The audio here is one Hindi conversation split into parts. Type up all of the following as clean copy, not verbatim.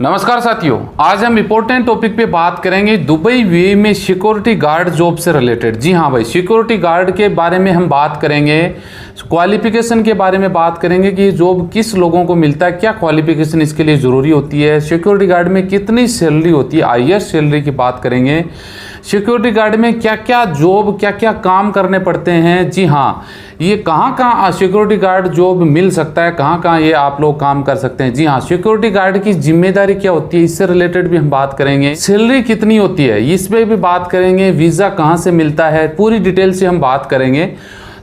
नमस्कार साथियों, आज हम इम्पोर्टेंट टॉपिक पे बात करेंगे दुबई यूएई में सिक्योरिटी गार्ड जॉब से रिलेटेड। जी हाँ भाई, सिक्योरिटी गार्ड के बारे में हम बात करेंगे, क्वालिफिकेशन के बारे में बात करेंगे कि जॉब किस लोगों को मिलता है, क्या क्वालिफिकेशन इसके लिए ज़रूरी होती है, सिक्योरिटी गार्ड में कितनी सैलरी होती है, हाईएस्ट सैलरी की बात करेंगे, सिक्योरिटी गार्ड में क्या क्या जॉब क्या क्या काम करने पड़ते हैं। जी हाँ, ये कहाँ कहाँ सिक्योरिटी गार्ड जॉब मिल सकता है, कहाँ कहाँ ये आप लोग काम कर सकते हैं। जी हाँ, सिक्योरिटी गार्ड की जिम्मेदारी क्या होती है, इससे रिलेटेड भी हम बात करेंगे। सैलरी कितनी होती है इस पे भी बात करेंगे। वीज़ा कहाँ से मिलता है, पूरी डिटेल से हम बात करेंगे।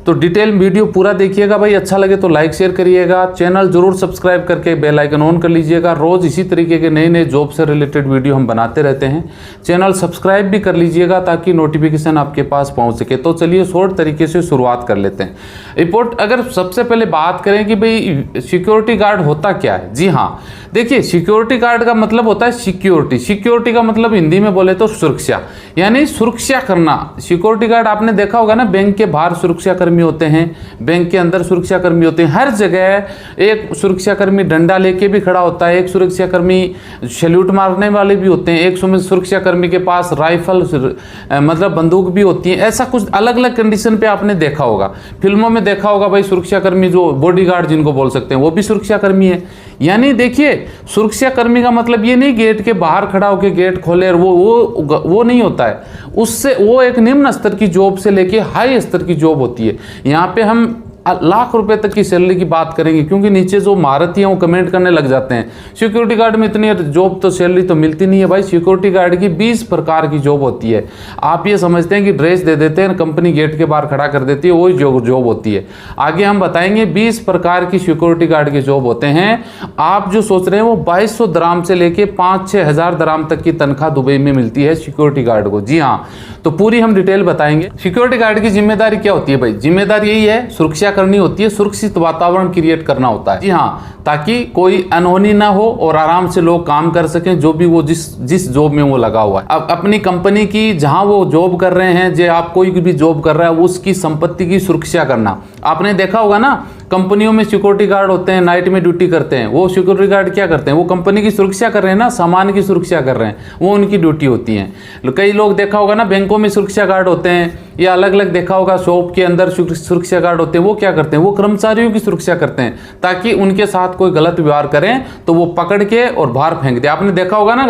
तो डिटेल वीडियो पूरा देखिएगा भाई। अच्छा लगे तो लाइक शेयर करिएगा, चैनल जरूर सब्सक्राइब करके बेल आइकन ऑन कर लीजिएगा। रोज़ इसी तरीके के नए नए जॉब से रिलेटेड वीडियो हम बनाते रहते हैं। चैनल सब्सक्राइब भी कर लीजिएगा ताकि नोटिफिकेशन आपके पास पहुंच सके। तो चलिए शॉर्ट तरीके से शुरुआत कर लेते हैं। रिपोर्ट अगर सबसे पहले बात करें कि भाई सिक्योरिटी गार्ड होता क्या है। जी हाँ, देखिए सिक्योरिटी गार्ड का मतलब होता है सिक्योरिटी। सिक्योरिटी का मतलब हिंदी में बोले तो सुरक्षा, यानी सुरक्षा करना। सिक्योरिटी गार्ड आपने देखा होगा ना, बैंक के बाहर सुरक्षा कर्मी होते हैं, बैंक के अंदर सुरक्षा कर्मी होते हैं। हर जगह एक सुरक्षा कर्मी डंडा लेके भी खड़ा होता है, एक सुरक्षा कर्मी सैल्यूट मारने वाले भी होते हैं, एक सुरक्षा कर्मी के पास राइफल मतलब बंदूक भी होती है। ऐसा कुछ अलग अलग कंडीशन पे आपने देखा होगा, फिल्मों में देखा होगा भाई। सुरक्षा कर्मी जो बॉडीगार्ड जिनको बोल सकते हैं वो भी सुरक्षा कर्मी है। यानी देखिए, सुरक्षा कर्मी का मतलब ये नहीं गेट के बाहर खड़ा होकर गेट खोले, और वो नहीं होता है। उससे वो एक निम्न स्तर की जॉब से लेके हाई स्तर की जॉब होती है। यहाँ पे हम लाख रुपए तक की सैलरी की बात करेंगे, क्योंकि नीचे जो महारथी हैं वो कमेंट करने लग जाते हैं सिक्योरिटी गार्ड में इतनी जॉब तो सैलरी तो मिलती नहीं है। भाई सिक्योरिटी गार्ड की 20 प्रकार की जॉब होती है। आप ये समझते हैं कि ड्रेस दे देते हैं, कंपनी गेट के बाहर खड़ा कर देती है, वही जॉब होती है। आगे हम बताएंगे 20 प्रकार की सिक्योरिटी गार्ड की जॉब होते हैं। आप जो सोच रहे हैं वो 2200 दराम से लेके 5-6 हज़ार दराम तक की तनख्वाह दुबई में मिलती है सिक्योरिटी गार्ड को। जी हाँ, तो पूरी हम डिटेल बताएंगे। सिक्योरिटी गार्ड की जिम्मेदारी क्या होती है भाई? जिम्मेदारी यही है, सुरक्षा करनी होती है, सुरक्षित वातावरण क्रिएट करना होता है। जी हाँ, ताकि कोई अनहोनी ना हो और आराम से लोग काम कर सकें, जो भी वो जिस जॉब में वो लगा हुआ है। अब अपनी कंपनी की जहां वो जॉब कर रहे हैं, जो आप कोई भी जॉब कर रहा है, उसकी संपत्ति की सुरक्षा करना। आपने देखा होगा ना, कंपनियों में सिक्योरिटी गार्ड होते हैं, नाइट में ड्यूटी करते हैं। वो सिक्योरिटी गार्ड क्या करते हैं? वो कंपनी की सुरक्षा कर रहे हैं ना, सामान की सुरक्षा कर रहे हैं, वो उनकी ड्यूटी होती है। कई लोग देखा होगा ना, बैंकों में सुरक्षा गार्ड होते हैं, या अलग अलग देखा होगा शॉप के अंदर सुरक्षा गार्ड होते हैं। वो क्या करते हैं? वो कर्मचारियों की सुरक्षा करते हैं, ताकि उनके साथ कोई गलत व्यवहार करें तो वो पकड़ के और बाहर फेंक दे। आपने देखा होगा ना,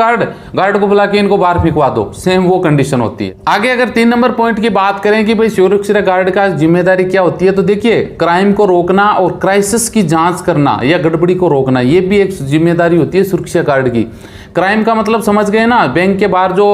गार्ड को बुला के इनको बाहर फेंकवा दो, सेम वो कंडीशन होती है। आगे अगर 3 नंबर पॉइंट की बात करें कि भाई सुरक्षा गार्ड का जिम्मेदारी क्या होती है, तो देखिए क्राइम को रोकना और क्राइसिस की जांच करना या गड़बड़ी को रोकना, ये भी एक जिम्मेदारी होती है सुरक्षा गार्ड की। क्राइम का मतलब समझ गए ना, बैंक के बाहर जो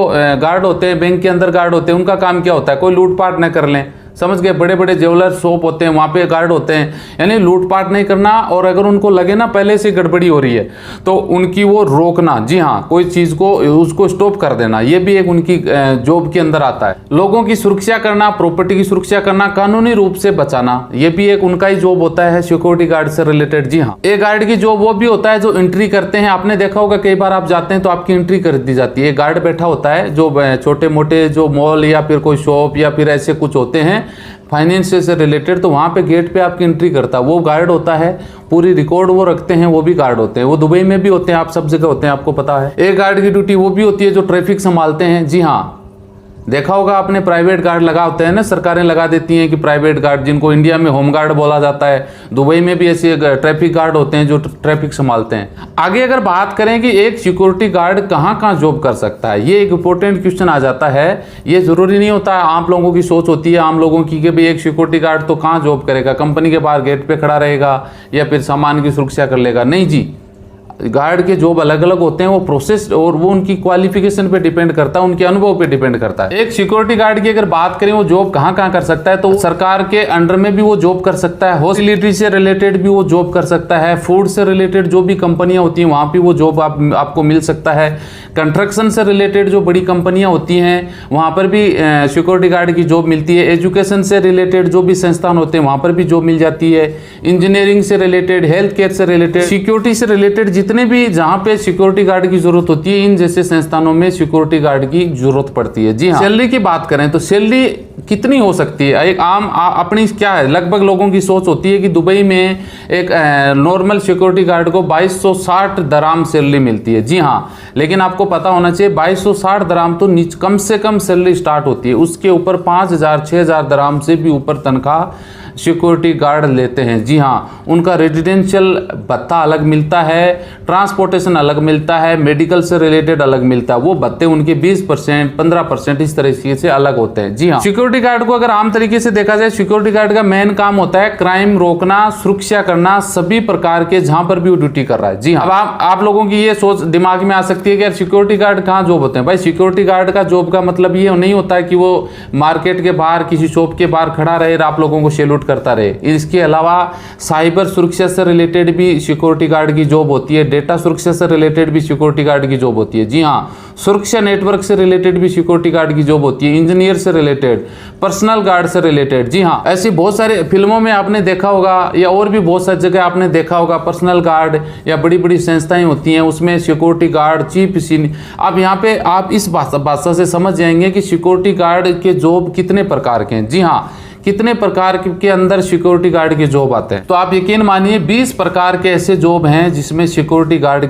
गार्ड होते हैं, बैंक के अंदर गार्ड होते हैं, उनका काम क्या होता है? कोई लूटपाट न कर लें। समझ गए? बड़े बड़े ज्वेलर शॉप होते हैं, वहाँ पे गार्ड होते हैं, यानी लूटपाट नहीं करना। और अगर उनको लगे ना पहले से गड़बड़ी हो रही है तो उनकी वो रोकना। जी हाँ, कोई चीज़ को उसको स्टॉप कर देना, ये भी एक उनकी जॉब के अंदर आता है। लोगों की सुरक्षा करना, प्रॉपर्टी की सुरक्षा करना, कानूनी रूप से बचाना, ये भी एक उनका ही जॉब होता है सिक्योरिटी गार्ड से रिलेटेड। जी हाँ, एक गार्ड की जॉब वो भी होता है जो एंट्री करते हैं। आपने देखा होगा कई बार आप जाते हैं तो आपकी एंट्री कर दी जाती है। एक गार्ड बैठा होता है जो छोटे मोटे जो मॉल या फिर कोई शॉप या फिर ऐसे कुछ होते हैं फाइनेंस से रिलेटेड, तो वहाँ पे गेट पे आपकी एंट्री करता है, वो गार्ड होता है। पूरी रिकॉर्ड वो रखते हैं, वो भी गार्ड होते हैं। वो दुबई में भी होते हैं, आप सब जगह होते हैं, आपको पता है। एक गार्ड की ड्यूटी वो भी होती है जो ट्रैफिक संभालते हैं। जी हाँ, देखा होगा आपने, प्राइवेट गार्ड लगा होते हैं ना, सरकारें लगा देती हैं कि प्राइवेट गार्ड, जिनको इंडिया में होम गार्ड बोला जाता है, दुबई में भी ऐसे ट्रैफिक गार्ड होते हैं जो ट्रैफिक संभालते हैं। आगे अगर बात करें कि एक सिक्योरिटी गार्ड कहाँ कहाँ जॉब कर सकता है, ये एक इंपॉर्टेंट क्वेश्चन आ जाता है। ये जरूरी नहीं होता, आप लोगों की सोच होती है आम लोगों की कि भाई एक सिक्योरिटी गार्ड तो कहाँ जॉब करेगा, कंपनी के बाहर गेट पे खड़ा रहेगा या फिर सामान की सुरक्षा कर लेगा। नहीं जी, गार्ड के जॉब अलग अलग होते हैं। वो प्रोसेस और वो उनकी क्वालिफिकेशन पे डिपेंड करता है, उनके अनुभव पे डिपेंड करता है। एक सिक्योरिटी गार्ड की अगर बात करें वो जॉब कहाँ कहाँ कर सकता है, तो सरकार के अंडर में भी वो जॉब कर सकता है, हॉस्पिटलिटी से रिलेटेड भी वो जॉब कर सकता है, फूड से रिलेटेड जो भी कंपनियां होती हैं वहाँ भी वो जॉब आपको मिल सकता है, कंस्ट्रक्शन से रिलेटेड जो बड़ी कंपनियां होती हैं वहाँ पर भी सिक्योरिटी गार्ड की जॉब मिलती है, एजुकेशन से रिलेटेड जो भी संस्थान होते हैं वहाँ पर भी जॉब मिल जाती है, इंजीनियरिंग से रिलेटेड, हेल्थ केयर से रिलेटेड, सिक्योरिटी से रिलेटेड जितने भी जहाँ पे सिक्योरिटी गार्ड की जरूरत होती है, इन जैसे संस्थानों में सिक्योरिटी गार्ड की जरूरत पड़ती है। जी हाँ, सैलरी की बात करें तो सैलरी कितनी हो सकती है? एक आम अपनी क्या है, लगभग लोगों की सोच होती है कि दुबई में एक नॉर्मल सिक्योरिटी गार्ड को 2260 दराम सैलरी मिलती है। जी हाँ, लेकिन आपको पता होना चाहिए 2260 दराम तो कम से कम सैलरी स्टार्ट होती है, उसके ऊपर 5000 6000 दराम से भी ऊपर तनख्वाह सिक्योरिटी गार्ड लेते हैं। जी हाँ, उनका रेजिडेंशियल भत्ता अलग मिलता है, ट्रांसपोर्टेशन अलग मिलता है, मेडिकल से रिलेटेड अलग मिलता है। वो भत्ते उनके 20% 15% इस तरीके से अलग होते हैं। जी हाँ, सिक्योरिटी गार्ड को अगर आम तरीके से देखा जाए, सिक्योरिटी गार्ड का मेन काम होता है क्राइम रोकना, सुरक्षा करना, सभी प्रकार के जहां पर भी वो ड्यूटी कर रहा है। जी हाँ, अब आप लोगों की ये सोच दिमाग में आ सकती है कि यार सिक्योरिटी गार्ड कहाँ जॉब होते हैं? भाई सिक्योरिटी गार्ड का जॉब का मतलब ये नहीं होता है कि वो मार्केट के बाहर किसी शॉप के बाहर खड़ा रहे और आप लोगों को सैल्यूट करता रहे। इसके अलावा साइबर सुरक्षा से रिलेटेड भी सिक्योरिटी गार्ड की जॉब होती है, डेटा सुरक्षा से रिलेटेड भी सिक्योरिटी गार्ड की जॉब होती है। जी हाँ, सुरक्षा नेटवर्क से रिलेटेड भी सिक्योरिटी गार्ड की जॉब होती है, इंजीनियर से रिलेटेड, पर्सनल गार्ड से रिलेटेड। जी हाँ, ऐसी बहुत सारे फिल्मों में आपने देखा होगा या और भी बहुत सारी जगह आपने देखा होगा, पर्सनल गार्ड या बड़ी बड़ी संस्थाएं होती हैं, उसमें सिक्योरिटी गार्ड चीफ अब यहाँ पे आप इस भाषा से समझ जाएंगे कि सिक्योरिटी गार्ड के जॉब कितने प्रकार के हैं। जी हाँ, कितने प्रकार के अंदर सिक्योरिटी गार्ड के जॉब आते हैं, तो आप यकीन मानिए 20 प्रकार के ऐसे जॉब हैं जिसमें सिक्योरिटी गार्ड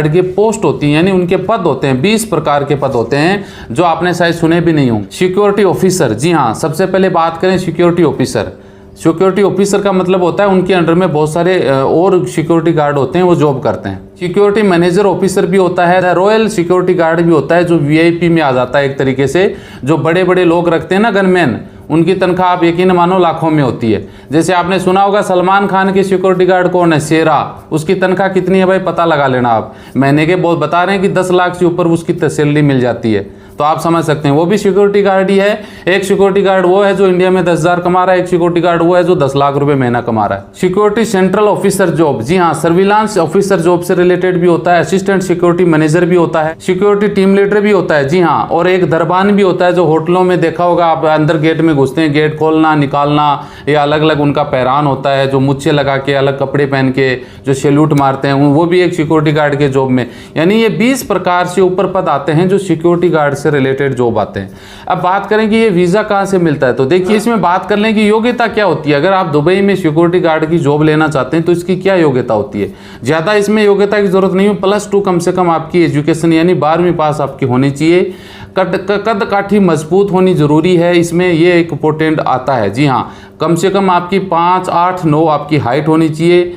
के पोस्ट होती हैं, यानी उनके पद होते हैं। 20 प्रकार के पद होते हैं जो आपने शायद सुने भी नहीं होंगे। सिक्योरिटी ऑफिसर, जी हाँ, सबसे पहले बात करें सिक्योरिटी ऑफिसर। सिक्योरिटी ऑफिसर का मतलब होता है उनके अंडर में बहुत सारे और सिक्योरिटी गार्ड होते हैं, वो जॉब करते हैं। सिक्योरिटी मैनेजर ऑफिसर भी होता है, रॉयल सिक्योरिटी गार्ड भी होता है जो वीआईपी में आ जाता है एक तरीके से। जो बड़े बड़े लोग रखते हैं ना गनमैन, उनकी तनख्वाह आप यकीन मानो लाखों में होती है। जैसे आपने सुना होगा सलमान खान के सिक्योरिटी गार्ड कौन है? शेरा। उसकी तनख्वाह कितनी है भाई, पता लगा लेना आप। महीने के बहुत बता रहे हैं कि 10 लाख से ऊपर उसकी सैलरी मिल जाती है, तो आप समझ सकते हैं वो भी सिक्योरिटी गार्ड ही है। एक सिक्योरिटी गार्ड वो है जो इंडिया में 10,000 कमा रहा है, एक सिक्योरिटी गार्ड वो है जो 10 लाख रुपए महीना कमा रहा है। सिक्योरिटी सेंट्रल ऑफिसर जॉब, जी हाँ, सर्विलांस ऑफिसर जॉब से रिलेटेड भी होता है। असिस्टेंट सिक्योरिटी मैनेजर भी होता है, सिक्योरिटी टीम लीडर भी होता है। जी हाँ, और एक दरबान भी होता है जो होटलों में देखा होगा आप, अंदर गेट में घुसते हैं, गेट खोलना निकालना, या अलग अलग उनका पहरान होता है, जो मुच्छे लगा के अलग कपड़े पहन के जो सैल्यूट मारते हैं, वो भी एक सिक्योरिटी गार्ड के जॉब में। यानी ये 20 प्रकार से ऊपर पद आते हैं जो सिक्योरिटी गार्ड से रिलेटेड जॉब आते हैं। अब बात करें कि ये वीजा कहां से मिलता है, तो देखिए इसमें बात कर लें कि योग्यता क्या होती है। अगर आप दुबई में सिक्योरिटी गार्ड की जॉब लेना चाहते हैं तो इसकी क्या योग्यता होती है? ज्यादा इसमें योग्यता की जरूरत नहीं है, +2 कम से कम आपकी एजुकेशन यानी 12वीं पास आपकी होनी चाहिए। कद काठी मजबूत होनी जरूरी है, इसमें ये एक इंपॉर्टेंट आता है। जी हाँ, कम से कम आपकी 5, 8, 9 आपकी हाइट होनी चाहिए।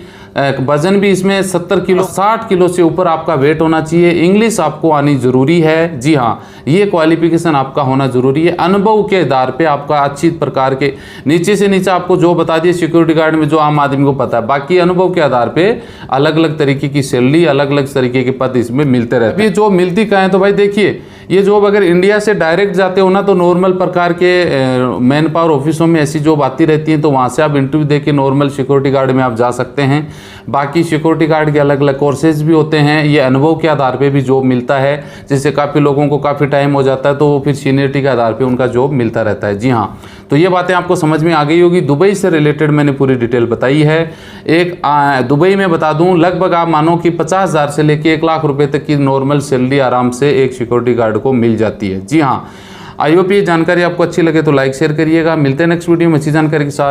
वजन भी इसमें 70 किलो 60 किलो से ऊपर आपका वेट होना चाहिए। इंग्लिश आपको आनी जरूरी है। जी हाँ, ये क्वालिफिकेशन आपका होना जरूरी है। अनुभव के आधार पे आपका अच्छी प्रकार के नीचे से नीचे आपको जो बता दिए सिक्योरिटी गार्ड में जो आम आदमी को पता है, बाकी अनुभव के आधार पे अलग अलग तरीके की सैलरी, अलग अलग तरीके के पद इसमें मिलते रहते हैं। ये जॉब मिलती कहाँ है, तो भाई देखिए ये जॉब अगर इंडिया से डायरेक्ट जाते हो ना तो नॉर्मल प्रकार के मैन पावर ऑफिसों में ऐसी जॉब आती रहती है, तो वहाँ से आप इंटरव्यू दे के नॉर्मल सिक्योरिटी गार्ड में आप जा सकते हैं। बाकी सिक्योरिटी गार्ड के अलग अलग कोर्सेज भी होते हैं, ये अनुभव के आधार पे भी जॉब मिलता है। जैसे काफ़ी लोगों को काफ़ी टाइम हो जाता है तो वो फिर सीनियरिटी के आधार पे उनका जॉब मिलता रहता है। जी हाँ, तो ये बातें आपको समझ में आ गई होगी। दुबई से रिलेटेड मैंने पूरी डिटेल बताई है। एक दुबई में बता दूं, लगभग आप मानो कि 50,000 से लेके 1 लाख रुपए तक की नॉर्मल सैलरी आराम से एक सिक्योरिटी गार्ड को मिल जाती है। जी हाँ, आई होप ये जानकारी आपको अच्छी लगे तो लाइक शेयर करिएगा। मिलते हैं नेक्स्ट वीडियो में अच्छी जानकारी के साथ।